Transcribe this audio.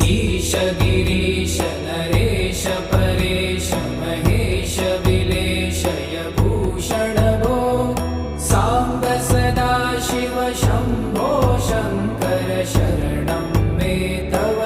ईश गिरीश नरेश परेश महेश विलेशय भूषण भो साम्ब सदा शिव शम्भो शङ्कर शरणं मे तव